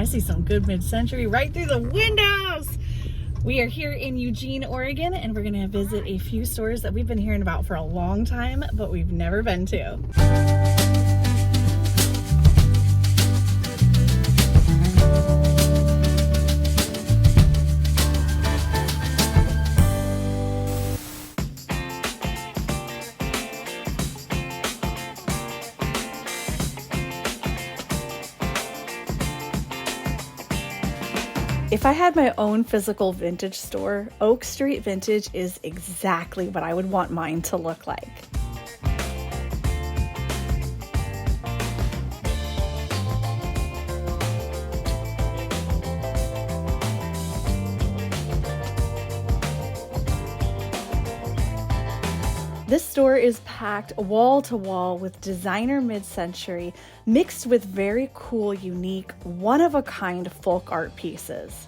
I see some good mid-century right through the windows. We are here in Eugene, Oregon, and we're gonna visit a few stores that we've been hearing about for a long time, but we've never been to. If I had my own physical vintage store, Oak Street Vintage is exactly what I would want mine to look like. This store is packed wall to wall with designer mid-century mixed with very cool, unique, one-of-a-kind folk art pieces.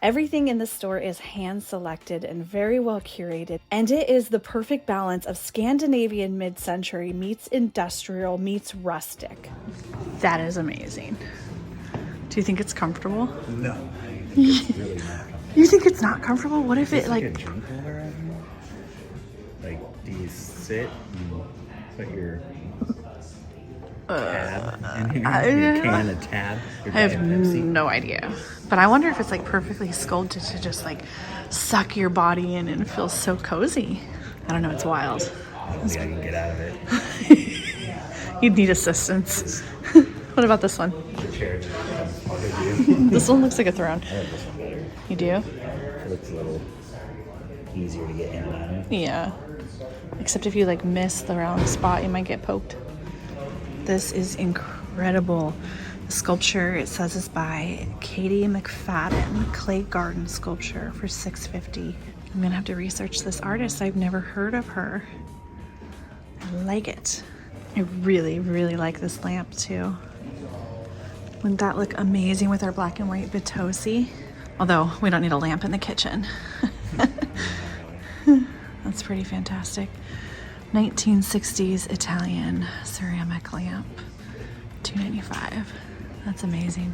Everything in the store is hand-selected and very well curated, and it is the perfect balance of Scandinavian mid-century meets industrial meets rustic. That is amazing. Do you think it's comfortable? No, it's really not comfortable. You think it's not comfortable? What if It's it like a drink holder out here? Like, do you sit and put your tab in here? Your can of tab? I have no idea. But I wonder if it's like perfectly sculpted to just like suck your body in and it feels so cozy. I don't know, it's wild. I don't think I can get out of it. You'd need assistance. What about this one? The chair just becomes part of you. This one looks like a throne. I like this one better. You do? It looks a little easier to get in and out of. Yeah. Except if you like miss the round spot, you might get poked. This is incredible. The sculpture, it says, is by Katie McFadden, clay garden sculpture for $6.50. I'm gonna have to research this artist. I've never heard of her. I like it. I really, really like this lamp too. Wouldn't that look amazing with our black and white Bitosi? Although we don't need a lamp in the kitchen. That's pretty fantastic. 1960s Italian ceramic lamp, $2.95. That's amazing.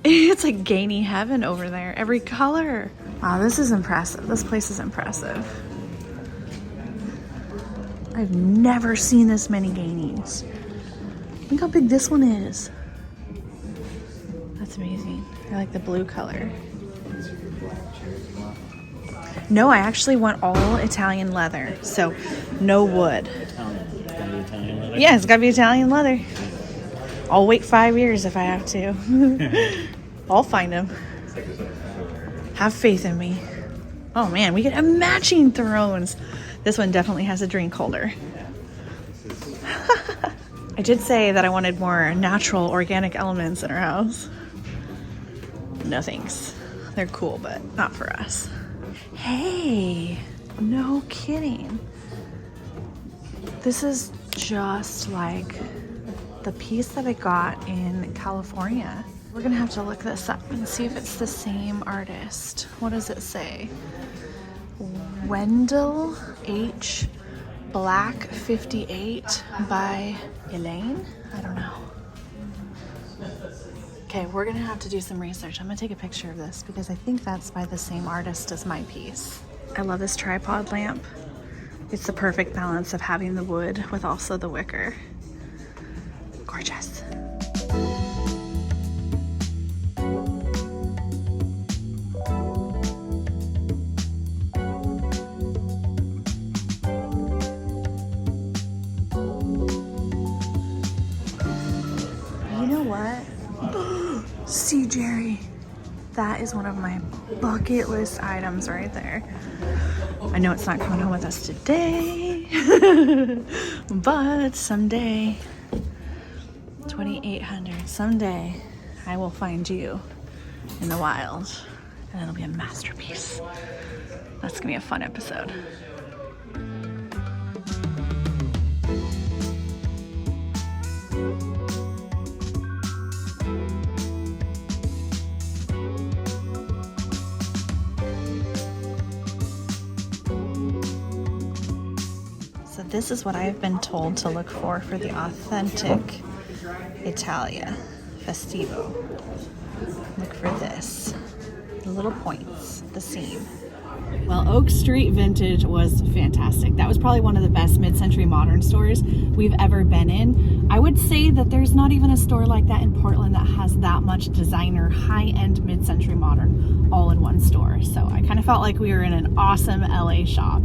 It's like Gainey heaven over there. Every color. Wow, this is impressive. This place is impressive. I've never seen this many Gainies. Look how big this one is. That's amazing. I like the blue color. No, I actually want all Italian leather, so no wood. It's gotta be Italian leather? Yeah, it's gotta be Italian leather. I'll wait 5 years if I have to. I'll find them. Have faith in me. Oh man, we could have matching thrones. This one definitely has a drink holder. I did say that I wanted more natural, organic elements in our house. No thanks. They're cool, but not for us. Hey, no kidding. This is just like the piece that I got in California. We're gonna have to look this up and see if it's the same artist. What does it say? Wendell H. Black 58 by Elaine? I don't know. Okay, we're gonna have to do some research. I'm gonna take a picture of this because I think that's by the same artist as my piece. I love this tripod lamp. It's the perfect balance of having the wood with also the wicker. Gorgeous. You know what? See, Jerry, that is one of my bucket list items right there. I know it's not coming home with us today, but someday, 2,800, someday I will find you in the wild and it'll be a masterpiece. That's gonna be a fun episode. This is what I have been told to look for the authentic Italia Festivo. Look for this. The little points, the seam. Well, Oak Street Vintage was fantastic. That was probably one of the best mid-century modern stores we've ever been in. I would say that there's not even a store like that in Portland that has that much designer, high-end mid-century modern all in one store. So I kind of felt like we were in an awesome LA shop.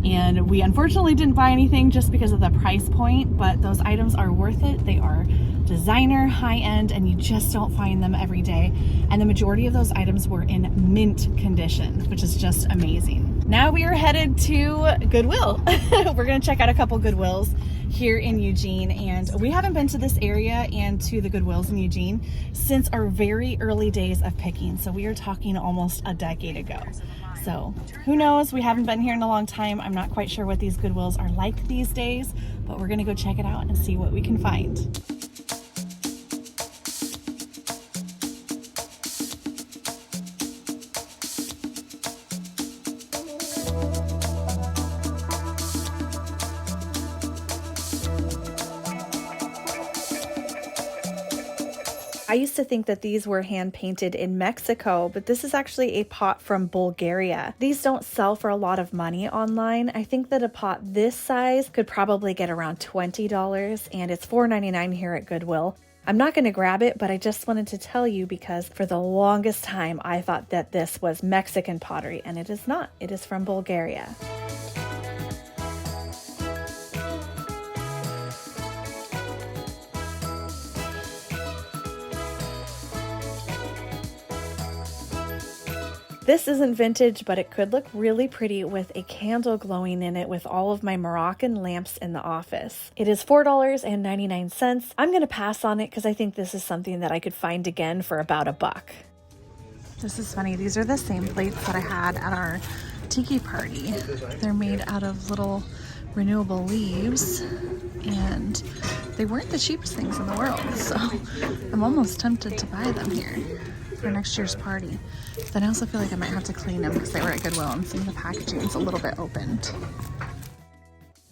And we unfortunately didn't buy anything just because of the price point, but those items are worth it. They are designer, high-end, and you just don't find them every day. And the majority of those items were in mint condition, which is just amazing. Now we are headed to Goodwill. We're gonna check out a couple Goodwills here in Eugene, and we haven't been to this area and to the Goodwills in Eugene since our very early days of picking. So we are talking almost a decade ago. So who knows, we haven't been here in a long time. I'm not quite sure what these Goodwills are like these days, but we're gonna go check it out and see what we can find. I used to think that these were hand painted in Mexico, but this is actually a pot from Bulgaria. These don't sell for a lot of money online. I think that a pot this size could probably get around $20, and it's $4.99 here at Goodwill. I'm not going to grab it, but I just wanted to tell you because for the longest time I thought that this was Mexican pottery, and it is not. It is from Bulgaria. This isn't vintage, but it could look really pretty with a candle glowing in it with all of my Moroccan lamps in the office. It is $4.99. I'm going to pass on it because I think this is something that I could find again for about $1. This is funny. These are the same plates that I had at our tiki party. They're made out of little renewable leaves, and they weren't the cheapest things in the world, so I'm almost tempted to buy them here for next year's party. Then I also feel like I might have to clean them because they were at Goodwill and some of the packaging is a little bit opened.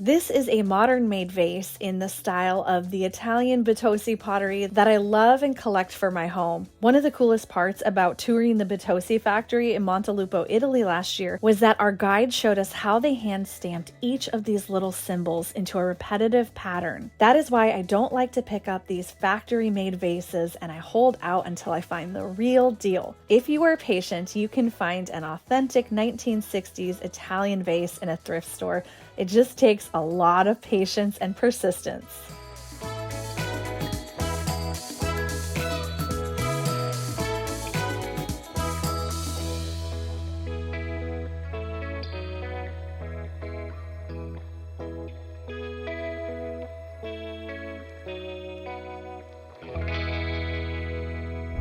This is a modern made vase in the style of the Italian Bitosi pottery that I love and collect for my home. One of the coolest parts about touring the Bitosi factory in Montelupo, Italy last year was that our guide showed us how they hand stamped each of these little symbols into a repetitive pattern. That is why I don't like to pick up these factory made vases, and I hold out until I find the real deal. If you are patient, you can find an authentic 1960s Italian vase in a thrift store. It just takes a lot of patience and persistence.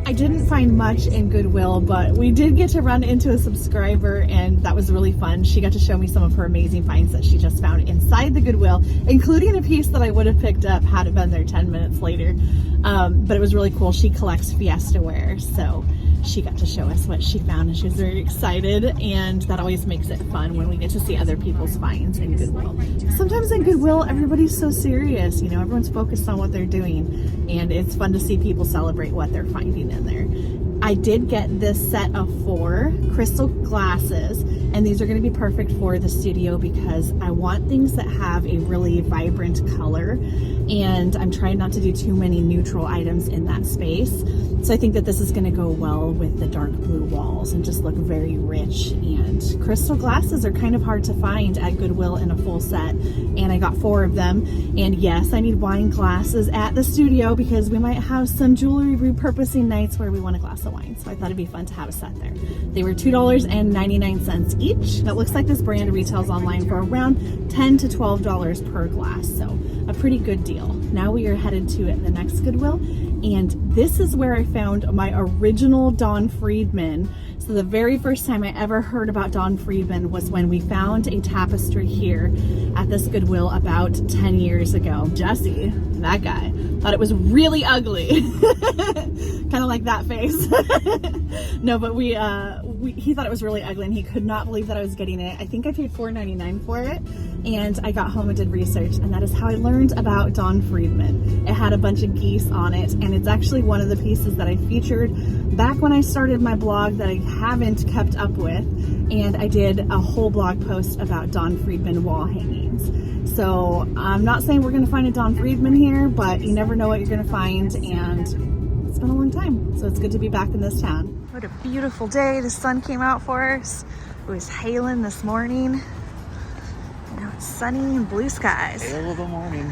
I didn't find much in Goodwill, but we did get to run into a subscriber, and that was really fun. She got to show me some of her amazing finds that she just found inside the Goodwill, including a piece that I would have picked up had it been there 10 minutes later. But it was really cool. She collects Fiesta ware, so she got to show us what she found, and she was very excited, and that always makes it fun when we get to see other people's finds in Goodwill. Sometimes in Goodwill, everybody's so serious, you know, everyone's focused on what they're doing, and it's fun to see people celebrate what they're finding in there. I did get this set of 4 crystal glasses, and these are going to be perfect for the studio because I want things that have a really vibrant color, and I'm trying not to do too many neutral items in that space. So I think that this is going to go well with the dark blue walls and just look very rich. And crystal glasses are kind of hard to find at Goodwill in a full set, and I got 4 of them. And yes, I need wine glasses at the studio because we might have some jewelry repurposing nights where we want a glass of wine. So I thought it'd be fun to have a set there. They were $2.99 each. It looks like this brand retails online for around $10 to $12 per glass. So a pretty good deal. Now we are headed to the next Goodwill, and this is where I found my original Don Friedman. So the very first time I ever heard about Don Friedman was when we found a tapestry here at this Goodwill about 10 years ago. Jesse, that guy, thought it was really ugly. Kind of like that face. No, but we he thought it was really ugly and he could not believe that I was getting it. I think I paid $4.99 for it, and I got home and did research, and that is how I learned about Don Friedman. It had a bunch of geese on it, and it's actually one of the pieces that I featured back when I started my blog that I haven't kept up with, and I did a whole blog post about Don Friedman wall hangings. So I'm not saying we're going to find a Don Friedman here, but you never know what you're going to find, and it's been a long time, so it's good to be back in this town. What a beautiful day. The sun came out for us. It was hailing this morning. Now it's sunny and blue skies. Hail of the morning.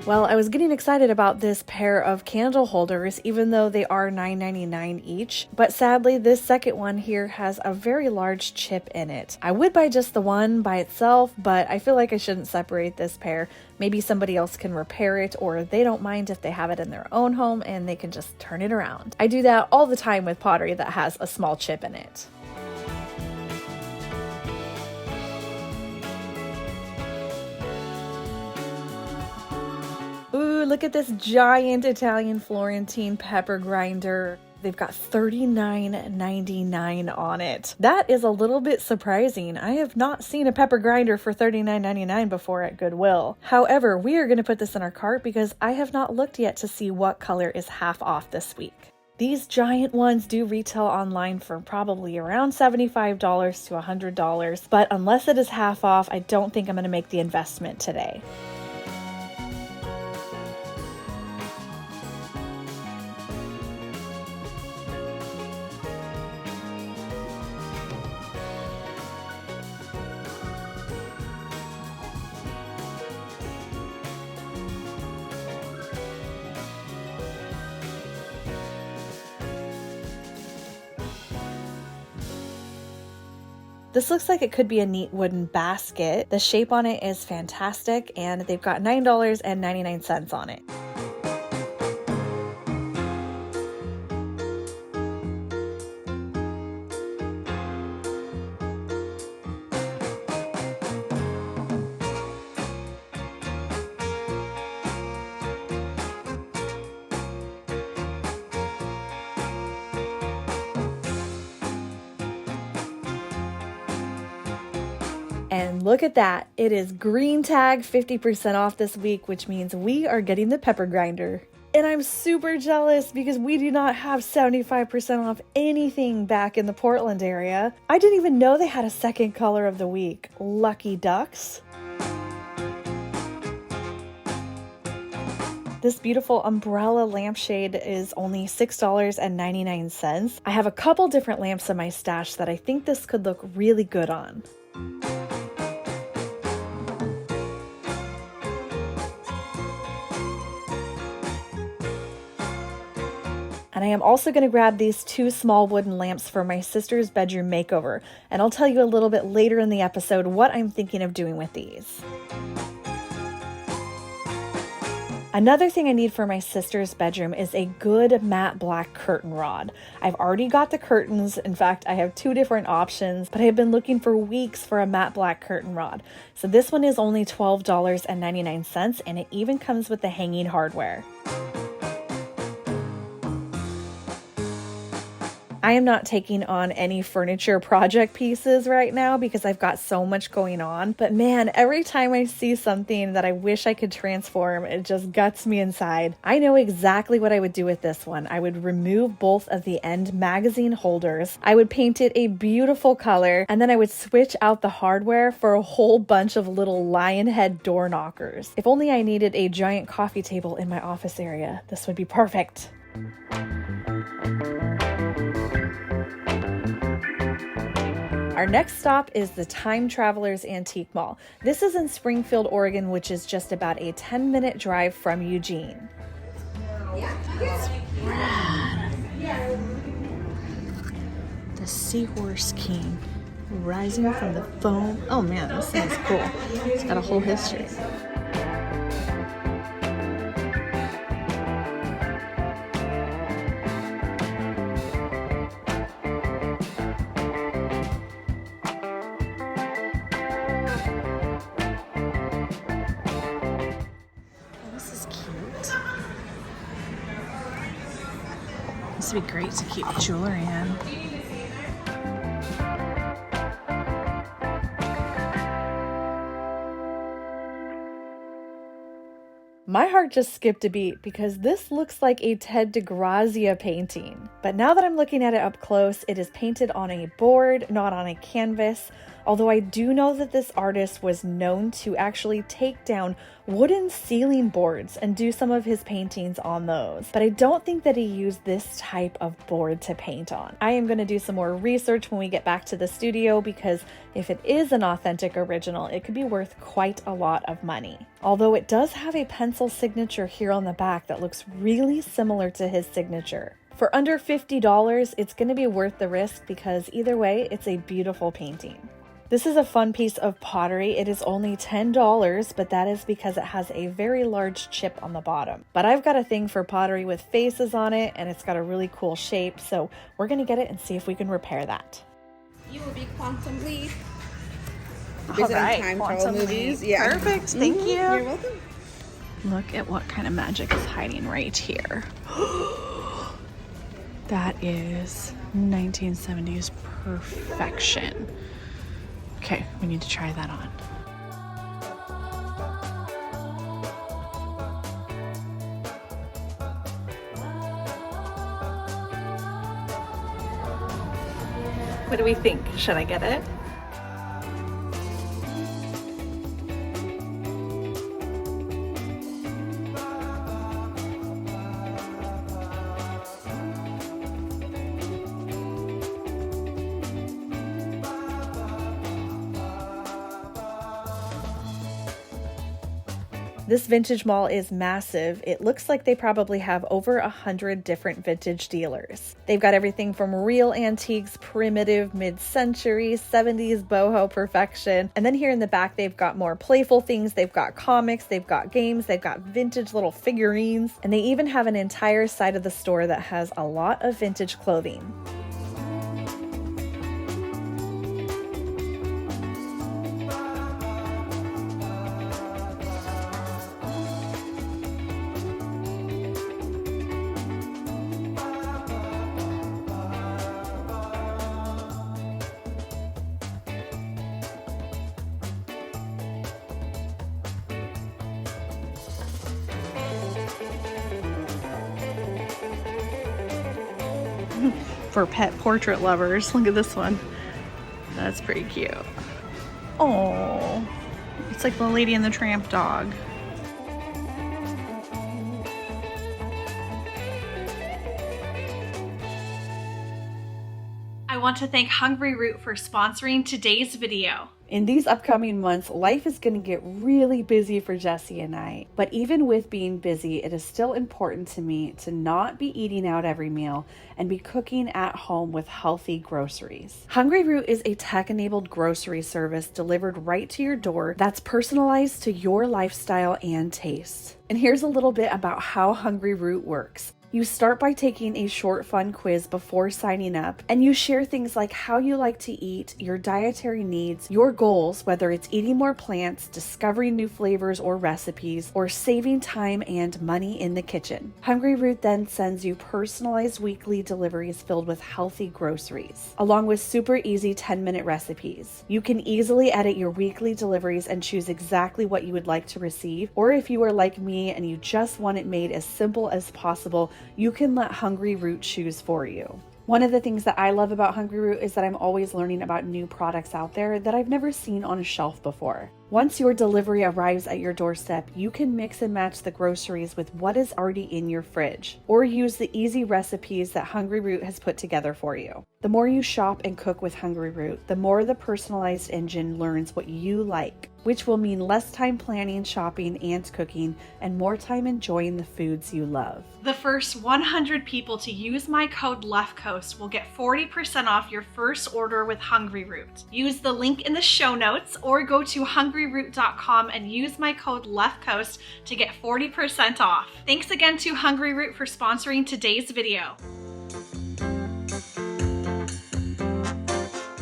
Well, I was getting excited about this pair of candle holders, even though they are $9.99 each. But sadly, this second one here has a very large chip in it. I would buy just the one by itself, but I feel like I shouldn't separate this pair. Maybe somebody else can repair it, or they don't mind if they have it in their own home and they can just turn it around. I do that all the time with pottery that has a small chip in it. Ooh, look at this giant Italian Florentine pepper grinder. They've got $39.99 on it. That is a little bit surprising. I have not seen a pepper grinder for $39.99 before at Goodwill. However, we are going to put this in our cart because I have not looked yet to see what color is half off this week. These giant ones do retail online for probably around $75 to $100, but unless it is half off, I don't think I'm going to make the investment today. This looks like it could be a neat wooden basket. The shape on it is fantastic, and they've got $9.99 on it. And look at that, it is green tag 50% off this week, which means we are getting the pepper grinder. And I'm super jealous because we do not have 75% off anything back in the Portland area. I didn't even know they had a second color of the week. Lucky ducks. This beautiful umbrella lampshade is only $6.99. I have a couple different lamps in my stash that I think this could look really good on. And I am also going to grab these two small wooden lamps for my sister's bedroom makeover. And I'll tell you a little bit later in the episode what I'm thinking of doing with these. Another thing I need for my sister's bedroom is a good matte black curtain rod. I've already got the curtains. In fact, I have two different options, but I have been looking for weeks for a matte black curtain rod. So this one is only $12.99, and it even comes with the hanging hardware. I am not taking on any furniture project pieces right now because I've got so much going on. But man, every time I see something that I wish I could transform, it just guts me inside. I know exactly what I would do with this one. I would remove both of the end magazine holders. I would paint it a beautiful color, and then I would switch out the hardware for a whole bunch of little lion head door knockers. If only I needed a giant coffee table in my office area, this would be perfect. Our next stop is the Time Travelers Antique Mall. This is in Springfield, Oregon, which is just about a 10-minute drive from Eugene. The Seahorse King, rising from the foam. Oh man, this thing is cool. It's got a whole history. This would be great to keep jewelry in. My heart just skipped a beat because this looks like a Ted DeGrazia painting. But now that I'm looking at it up close, it is painted on a board, not on a canvas. Although I do know that this artist was known to actually take down wooden ceiling boards and do some of his paintings on those. But I don't think that he used this type of board to paint on. I am going to do some more research when we get back to the studio because if it is an authentic original, it could be worth quite a lot of money. Although it does have a pencil signature here on the back that looks really similar to his signature. For under $50, it's going to be worth the risk because either way, it's a beautiful painting. This is a fun piece of pottery. It is only $10, but that is because it has a very large chip on the bottom. But I've got a thing for pottery with faces on it, and it's got a really cool shape, so we're going to get it and see if we can repair that. You will be Quantum Leap. All right, time Quantum travel Leap. movies. Yeah. Perfect, thank you. You're welcome. Look at what kind of magic is hiding right here. That is 1970s perfection. Okay, we need to try that on. What do we think? Should I get it? This vintage mall is massive. It looks like they probably have over 100 different vintage dealers. They've got everything from real antiques, primitive, mid-century, 70s boho perfection. And then here in the back, they've got more playful things. They've got comics, they've got games, they've got vintage little figurines. And they even have an entire side of the store that has a lot of vintage clothing. For pet portrait lovers, look at this one. That's pretty cute. Oh, it's like the Lady and the Tramp dog. I want to thank Hungry Root for sponsoring today's video. In these upcoming months, life is going to get really busy for Jesse and I. But even with being busy, it is still important to me to not be eating out every meal and be cooking at home with healthy groceries. Hungry Root is a tech-enabled grocery service delivered right to your door that's personalized to your lifestyle and taste. And here's a little bit about how Hungry Root works. You start by taking a short fun quiz before signing up, and you share things like how you like to eat, your dietary needs, your goals, whether it's eating more plants, discovering new flavors or recipes, or saving time and money in the kitchen. Hungry Root then sends you personalized weekly deliveries filled with healthy groceries, along with super easy 10-minute recipes. You can easily edit your weekly deliveries and choose exactly what you would like to receive, or if you are like me and you just want it made as simple as possible, you can let Hungry Root choose for you. One of the things that I love about Hungry Root is that I'm always learning about new products out there that I've never seen on a shelf before. Once your delivery arrives at your doorstep, you can mix and match the groceries with what is already in your fridge, or use the easy recipes that Hungry Root has put together for you. The more you shop and cook with Hungry Root, the more the personalized engine learns what you like, which will mean less time planning, shopping, and cooking, and more time enjoying the foods you love. The first 100 people to use my code LEFTCOAST will get 40% off your first order with Hungry Root. Use the link in the show notes or go to hungryroot.com and use my code LEFTCOAST to get 40% off. Thanks again to Hungry Root for sponsoring today's video.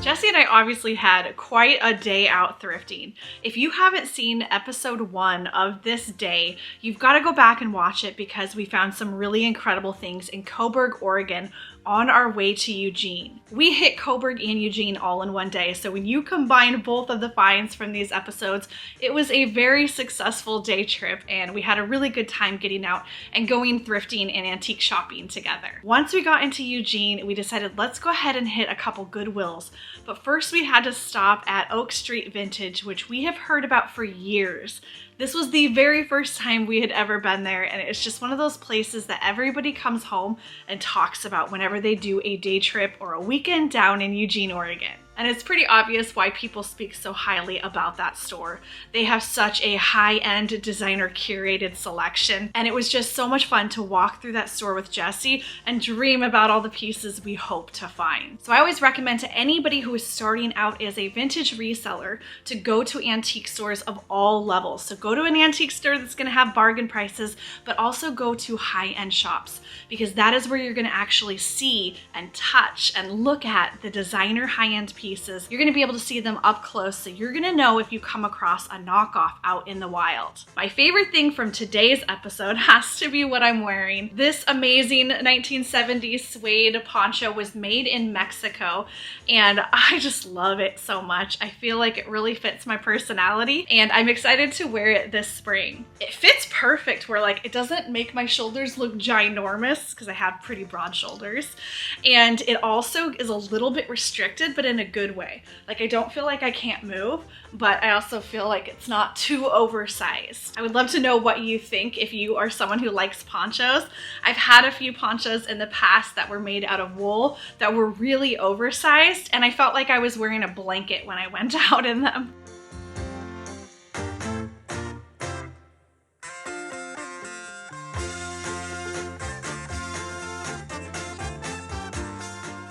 Jesse and I obviously had quite a day out thrifting. If you haven't seen episode 1 of this day, you've got to go back and watch it because we found some really incredible things in Coburg, Oregon on our way to Eugene. We hit Coburg and Eugene all in one day, so when you combine both of the finds from these episodes, it was a very successful day trip and we had a really good time getting out and going thrifting and antique shopping together. Once we got into Eugene, we decided let's go ahead and hit a couple Goodwills, but first we had to stop at Oak Street Vintage, which we have heard about for years. This was the very first time we had ever been there, and it's just one of those places that everybody comes home and talks about whenever they do a day trip or a weekend down in Eugene, Oregon. And it's pretty obvious why people speak so highly about that store. They have such a high-end designer curated selection, and it was just so much fun to walk through that store with Jesse and dream about all the pieces we hope to find. So I always recommend to anybody who is starting out as a vintage reseller to go to antique stores of all levels. So go to an antique store that's gonna have bargain prices, but also go to high-end shops, because that is where you're gonna actually see and touch and look at the designer high-end pieces. You're going to be able to see them up close, so you're going to know if you come across a knockoff out in the wild. My favorite thing from today's episode has to be what I'm wearing. This amazing 1970s suede poncho was made in Mexico, and I just love it so much. I feel like it really fits my personality, and I'm excited to wear it this spring. It fits perfect where like it doesn't make my shoulders look ginormous because I have pretty broad shoulders, and it also is a little bit restricted, but in a good way. Like I don't feel like I can't move, but I also feel like it's not too oversized. I would love to know what you think if you are someone who likes ponchos. I've had a few ponchos in the past that were made out of wool that were really oversized, and I felt like I was wearing a blanket when I went out in them.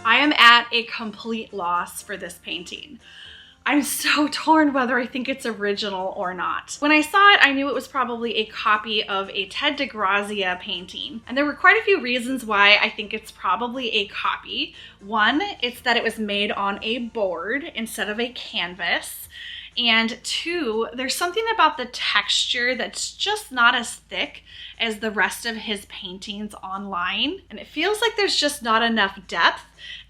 I am at a complete loss for this painting. I'm so torn whether I think it's original or not. When I saw it, I knew it was probably a copy of a Ted DeGrazia painting. And there were quite a few reasons why I think it's probably a copy. One, it's that it was made on a board instead of a canvas. And two, there's something about the texture that's just not as thick as the rest of his paintings online. And it feels like there's just not enough depth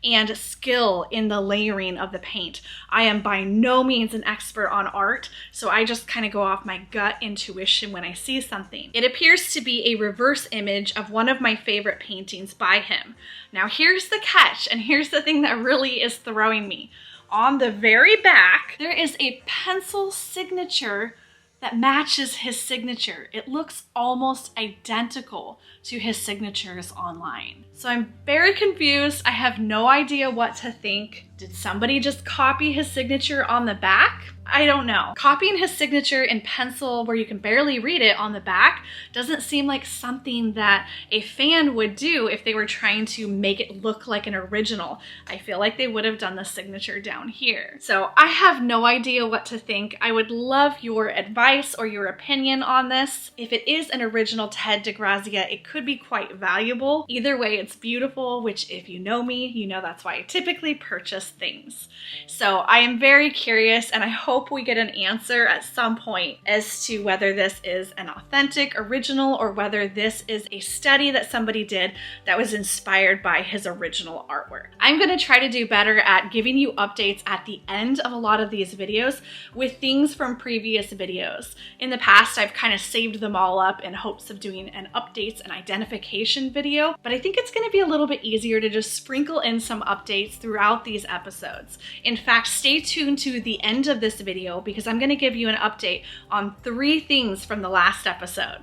and skill in the layering of the paint. I am by no means an expert on art, so I just kind of go off my gut intuition when I see something. It appears to be a reverse image of one of my favorite paintings by him. Now here's the catch, and here's the thing that really is throwing me. On the very back, there is a pencil signature that matches his signature. It looks almost identical to his signatures online. So I'm very confused. I have no idea what to think. Did somebody just copy his signature on the back? I don't know. Copying his signature in pencil where you can barely read it on the back doesn't seem like something that a fan would do if they were trying to make it look like an original. I feel like they would have done the signature down here. So I have no idea what to think. I would love your advice or your opinion on this. If it is an original Ted DeGrazia, it could be quite valuable. Either way, it's beautiful, which if you know me, you know that's why I typically purchase things. So I am very curious, and I hope we get an answer at some point as to whether this is an authentic original or whether this is a study that somebody did that was inspired by his original artwork. I'm going to try to do better at giving you updates at the end of a lot of these videos with things from previous videos. In the past, I've kind of saved them all up in hopes of doing an updates and identification video, but I think it's going to be a little bit easier to just sprinkle in some updates throughout these episodes. In fact, stay tuned to the end of this video because I'm going to give you an update on 3 things from the last episode.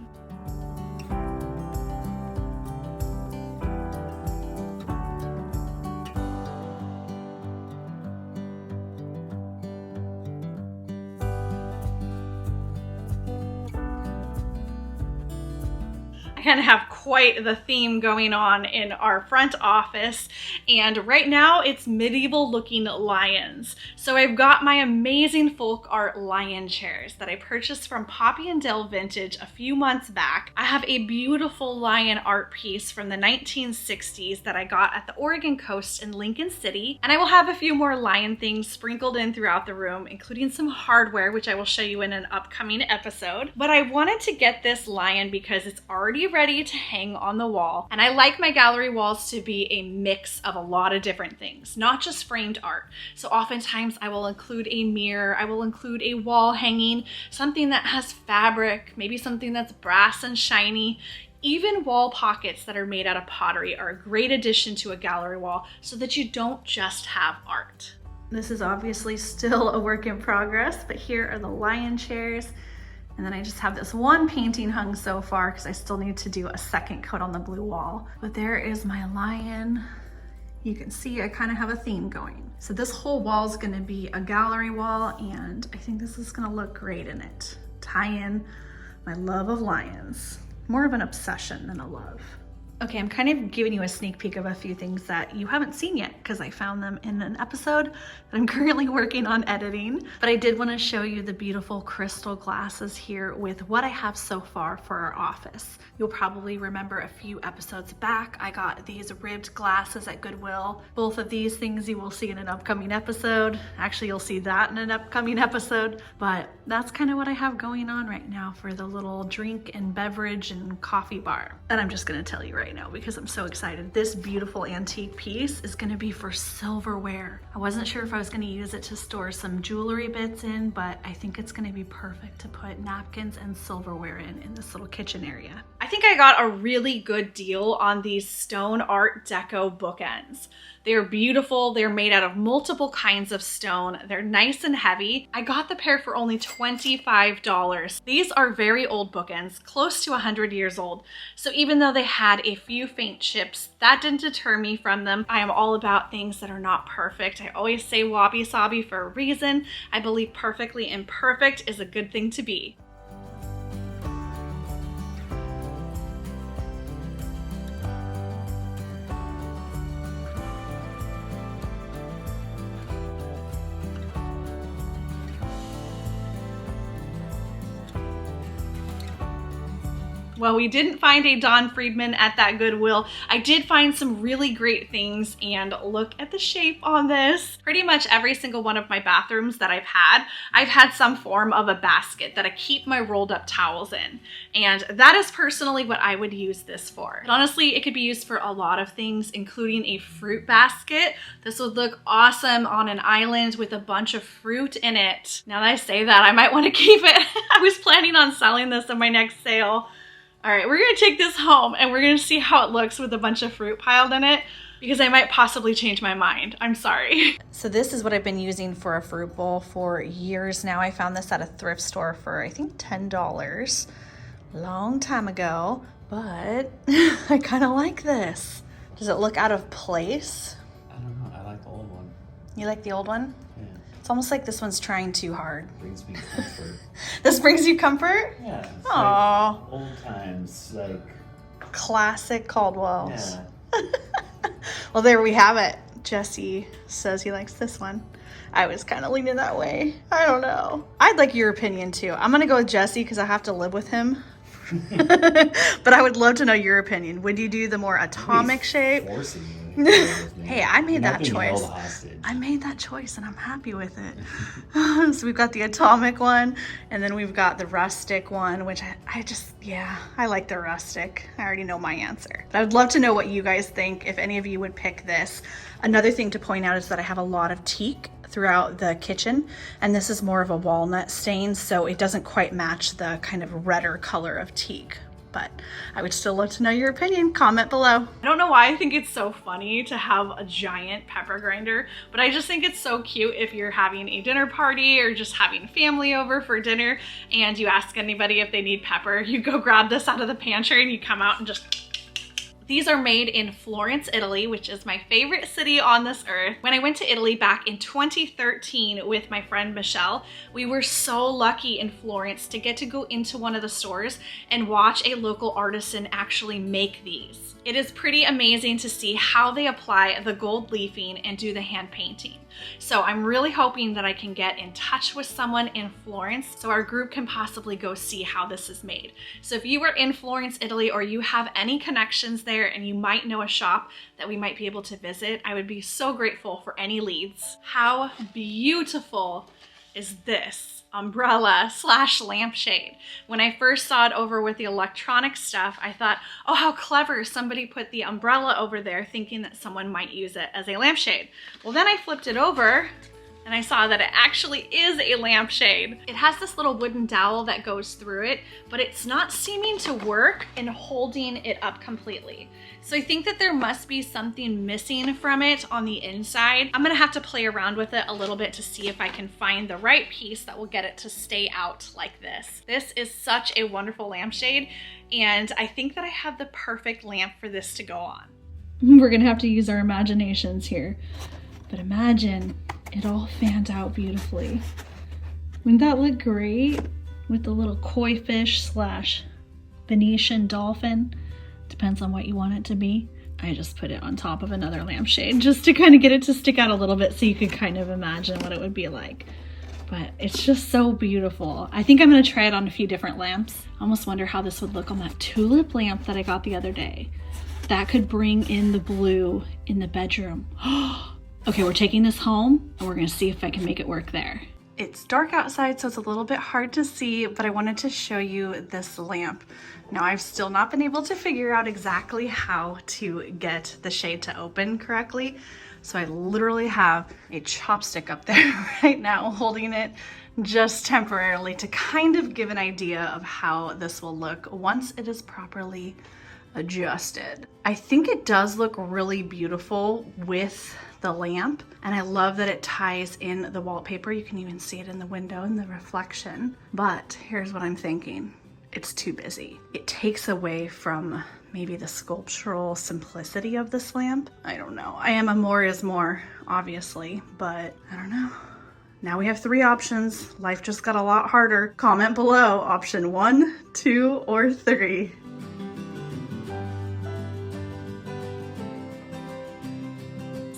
I kind of have quite the theme going on in our front office, and right now it's medieval looking lions. So I've got my amazing folk art lion chairs that I purchased from Poppy & Dale Vintage a few months back. I have a beautiful lion art piece from the 1960s that I got at the Oregon coast in Lincoln City, and I will have a few more lion things sprinkled in throughout the room, including some hardware, which I will show you in an upcoming episode. But I wanted to get this lion because it's already ready to hang on the wall, and I like my gallery walls to be a mix of a lot of different things, not just framed art. So oftentimes I will include a mirror, I will include a wall hanging, something that has fabric, maybe something that's brass and shiny. Even wall pockets that are made out of pottery are a great addition to a gallery wall so that you don't just have art. This is obviously still a work in progress, but here are the lion chairs. And then I just have this one painting hung so far because I still need to do a second coat on the blue wall. But there is my lion. You can see I kind of have a theme going. So this whole wall is going to be a gallery wall, and I think this is going to look great in it. Tie in my love of lions. More of an obsession than a love. Okay, I'm kind of giving you a sneak peek of a few things that you haven't seen yet because I found them in an episode that I'm currently working on editing. But I did want to show you the beautiful crystal glasses here with what I have so far for our office. You'll probably remember a few episodes back, I got these ribbed glasses at Goodwill. Both of these things you will see in an upcoming episode. Actually, you'll see that in an upcoming episode. But that's kind of what I have going on right now for the little drink and beverage and coffee bar. And I'm just going to tell you right now because I'm so excited. This beautiful antique piece is going to be for silverware. I wasn't sure if I was going to use it to store some jewelry bits in, but I think it's going to be perfect to put napkins and silverware in this little kitchen area. I think I got a really good deal on these stone art deco bookends. They're beautiful. They're made out of multiple kinds of stone. They're nice and heavy. I got the pair for only $25. These are very old bookends, close to 100 years old. So even though they had a few faint chips, that didn't deter me from them. I am all about things that are not perfect. I always say wabi sabi for a reason. I believe perfectly imperfect is a good thing to be. Well, we didn't find a Don Friedman at that Goodwill. I did find some really great things, and look at the shape on this. Pretty much every single one of my bathrooms that I've had some form of a basket that I keep my rolled up towels in. And that is personally what I would use this for. But honestly, it could be used for a lot of things, including a fruit basket. This would look awesome on an island with a bunch of fruit in it. Now that I say that, I might want to keep it. I was planning on selling this in my next sale. All right, we're gonna take this home and we're gonna see how it looks with a bunch of fruit piled in it because I might possibly change my mind. I'm sorry. So this is what I've been using for a fruit bowl for years now. I found this at a thrift store for I think $10, long time ago, but I kind of like this. Does it look out of place? I don't know, I like the old one. You like the old one? Yeah. It's almost like this one's trying too hard. Brings me comfort. This brings you comfort? Yeah. It's Aww. like old times, like. Classic Caldwell's. Yeah. Well, there we have it. Jesse says he likes this one. I was kind of leaning that way. I don't know. I'd like your opinion too. I'm gonna go with Jesse because I have to live with him. But I would love to know your opinion. Would you do the more atomic shape? Forcing you to go with me. Hey, I made You're not that being choice. held hostage. I made that choice and I'm happy with it. So we've got the atomic one and then we've got the rustic one, which I like the rustic. I already know my answer. But I would love to know what you guys think, if any of you would pick this. Another thing to point out is that I have a lot of teak throughout the kitchen, and this is more of a walnut stain, so it doesn't quite match the kind of redder color of teak. But I would still love to know your opinion. Comment below. I don't know why I think it's so funny to have a giant pepper grinder, but I just think it's so cute if you're having a dinner party or just having family over for dinner and you ask anybody if they need pepper. You go grab this out of the pantry and you come out and just... These are made in Florence, Italy, which is my favorite city on this earth. When I went to Italy back in 2013 with my friend Michelle, we were so lucky in Florence to get to go into one of the stores and watch a local artisan actually make these. It is pretty amazing to see how they apply the gold leafing and do the hand painting. So I'm really hoping that I can get in touch with someone in Florence so our group can possibly go see how this is made. So if you are in Florence, Italy, or you have any connections there and you might know a shop that we might be able to visit, I would be so grateful for any leads. How beautiful is this umbrella / lampshade? When I first saw it over with the electronic stuff, I thought, oh, how clever, somebody put the umbrella over there thinking that someone might use it as a lampshade. Well, then I flipped it over and I saw that it actually is a lampshade. It has this little wooden dowel that goes through it, but it's not seeming to work in holding it up completely. So I think that there must be something missing from it on the inside. I'm gonna have to play around with it a little bit to see if I can find the right piece that will get it to stay out like this. This is such a wonderful lampshade, and I think that I have the perfect lamp for this to go on. We're gonna have to use our imaginations here, but imagine it all fanned out beautifully. Wouldn't that look great? With the little koi fish / Venetian dolphin. Depends on what you want it to be. I just put it on top of another lampshade just to kind of get it to stick out a little bit so you could kind of imagine what it would be like. But it's just so beautiful. I think I'm gonna try it on a few different lamps. I almost wonder how this would look on that tulip lamp that I got the other day. That could bring in the blue in the bedroom. Okay, we're taking this home and we're gonna see if I can make it work there. It's dark outside, so it's a little bit hard to see, but I wanted to show you this lamp. Now, I've still not been able to figure out exactly how to get the shade to open correctly. So I literally have a chopstick up there right now, holding it just temporarily to kind of give an idea of how this will look once it is properly adjusted. I think it does look really beautiful with the lamp, and I love that it ties in the wallpaper. You can even see it in the window in the reflection. But here's what I'm thinking. It's too busy. It takes away from maybe the sculptural simplicity of this lamp. I don't know. I am a more is more, obviously, but I don't know. Now we have 3 options. Life just got a lot harder. Comment below option 1, 2, or 3.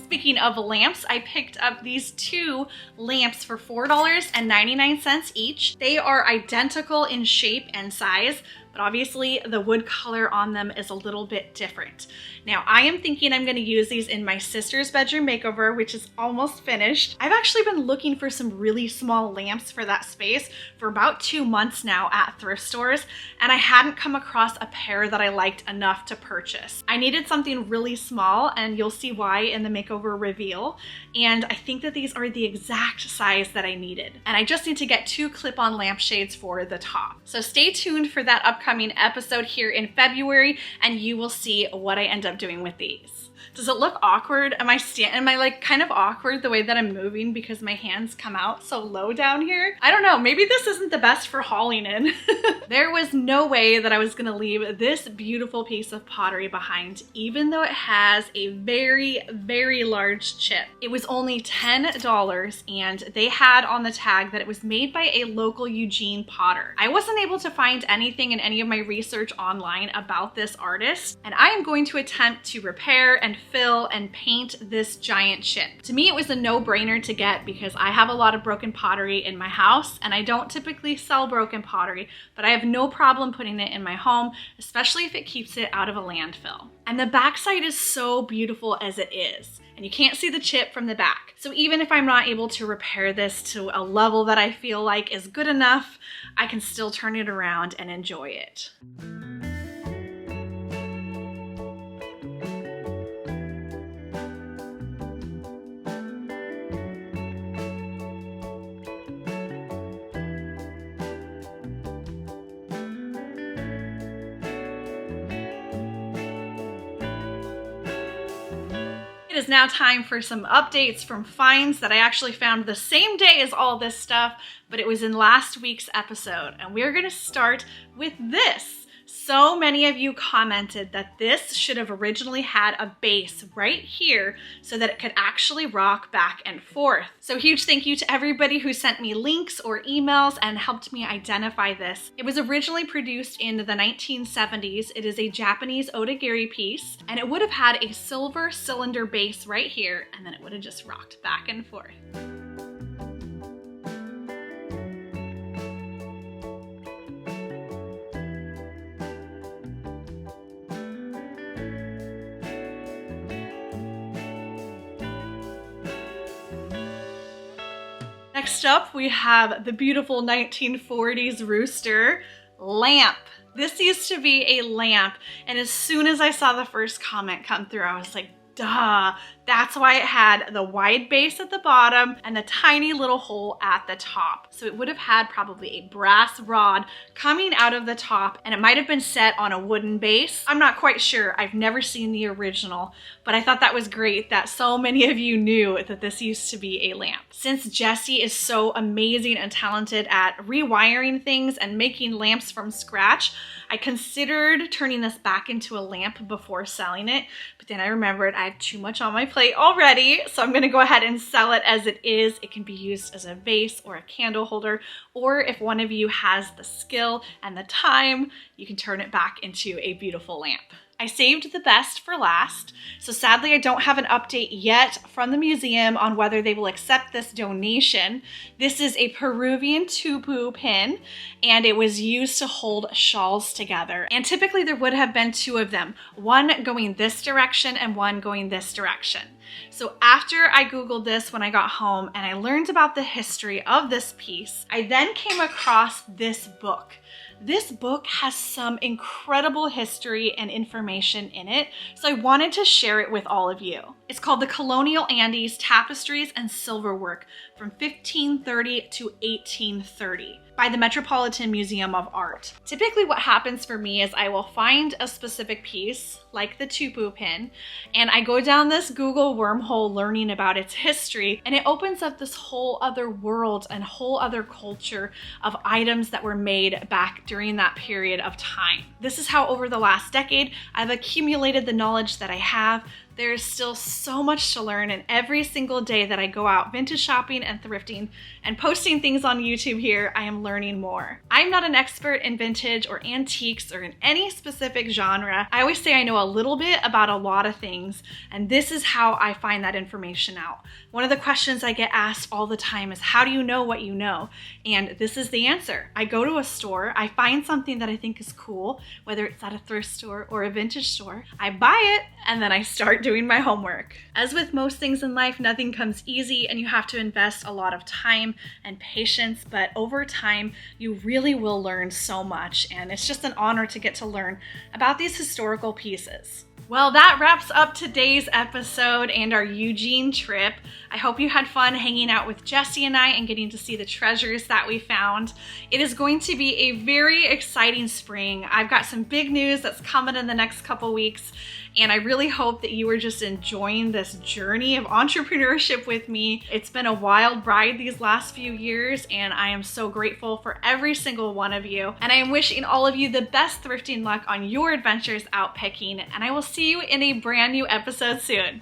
Speaking of lamps, I picked up these 2 lamps for $4.99 each. They are identical in shape and size, but obviously the wood color on them is a little bit different. Now, I am thinking I'm gonna use these in my sister's bedroom makeover, which is almost finished. I've actually been looking for some really small lamps for that space for about 2 months now at thrift stores, and I hadn't come across a pair that I liked enough to purchase. I needed something really small, and you'll see why in the makeover reveal, and I think that these are the exact size that I needed. And I just need to get 2 clip-on lampshades for the top. So stay tuned for that upcoming episode here in February, and you will see what I end up doing with these. Does it look awkward? Am I like kind of awkward the way that I'm moving because my hands come out so low down here? I don't know, maybe this isn't the best for hauling in. There was no way that I was gonna leave this beautiful piece of pottery behind, even though it has a very, very large chip. It was only $10 and they had on the tag that it was made by a local Eugene potter. I wasn't able to find anything in any of my research online about this artist, and I am going to attempt to repair and fill and paint this giant chip. To me, it was a no-brainer to get because I have a lot of broken pottery in my house and I don't typically sell broken pottery, but I have no problem putting it in my home, especially if it keeps it out of a landfill. And the backside is so beautiful as it is, and you can't see the chip from the back. So even if I'm not able to repair this to a level that I feel like is good enough, I can still turn it around and enjoy it. It is now time for some updates from finds that I actually found the same day as all this stuff, but it was in last week's episode. And we're gonna start with this. So many of you commented that this should have originally had a base right here so that it could actually rock back and forth. So huge thank you to everybody who sent me links or emails and helped me identify this. It was originally produced in the 1970s. It is a Japanese otagiri piece, and it would have had a silver cylinder base right here, and then it would have just rocked back and forth. Next up, we have the beautiful 1940s rooster lamp. This used to be a lamp, and as soon as I saw the first comment come through, I was like, duh, that's why it had the wide base at the bottom and the tiny little hole at the top. So it would have had probably a brass rod coming out of the top, and it might have been set on a wooden base. I'm not quite sure. I've never seen the original, but I thought that was great that so many of you knew that this used to be a lamp. Since Jessie is so amazing and talented at rewiring things and making lamps from scratch, I considered turning this back into a lamp before selling it, but then I remembered I have too much on my plate already, so I'm gonna go ahead and sell it as it is. It can be used as a vase or a candle holder, or if one of you has the skill and the time, you can turn it back into a beautiful lamp. I saved the best for last, so sadly I don't have an update yet from the museum on whether they will accept this donation. This is a Peruvian tupu pin, and it was used to hold shawls together. And typically there would have been two of them, one going this direction and one going this direction. So after I Googled this when I got home and I learned about the history of this piece, I then came across this book. This book has some incredible history and information in it, so I wanted to share it with all of you. It's called The Colonial Andes Tapestries and Silverwork from 1530 to 1830 by the Metropolitan Museum of Art. Typically what happens for me is I will find a specific piece, like the tupu pin, and I go down this Google wormhole learning about its history, and it opens up this whole other world and whole other culture of items that were made back during that period of time. This is how over the last decade I've accumulated the knowledge that I have. There's still so much to learn, and every single day that I go out vintage shopping and thrifting and posting things on YouTube here, I am learning more. I'm not an expert in vintage or antiques or in any specific genre. I always say I know a little bit about a lot of things, and this is how I find that information out. One of the questions I get asked all the time is, how do you know what you know? And this is the answer. I go to a store, I find something that I think is cool, whether it's at a thrift store or a vintage store, I buy it, and then I start doing my homework. As with most things in life, nothing comes easy, and you have to invest a lot of time and patience, but over time, you really will learn so much, and it's just an honor to get to learn about these historical pieces. Well, that wraps up today's episode and our Eugene trip. I hope you had fun hanging out with Jessie and I and getting to see the treasures that we found. It is going to be a very exciting spring. I've got some big news that's coming in the next couple weeks, And I really hope that you are just enjoying this journey of entrepreneurship with me. It's been a wild ride these last few years, and I am so grateful for every single one of you. And I am wishing all of you the best thrifting luck on your adventures out picking, and I will see you in a brand new episode soon.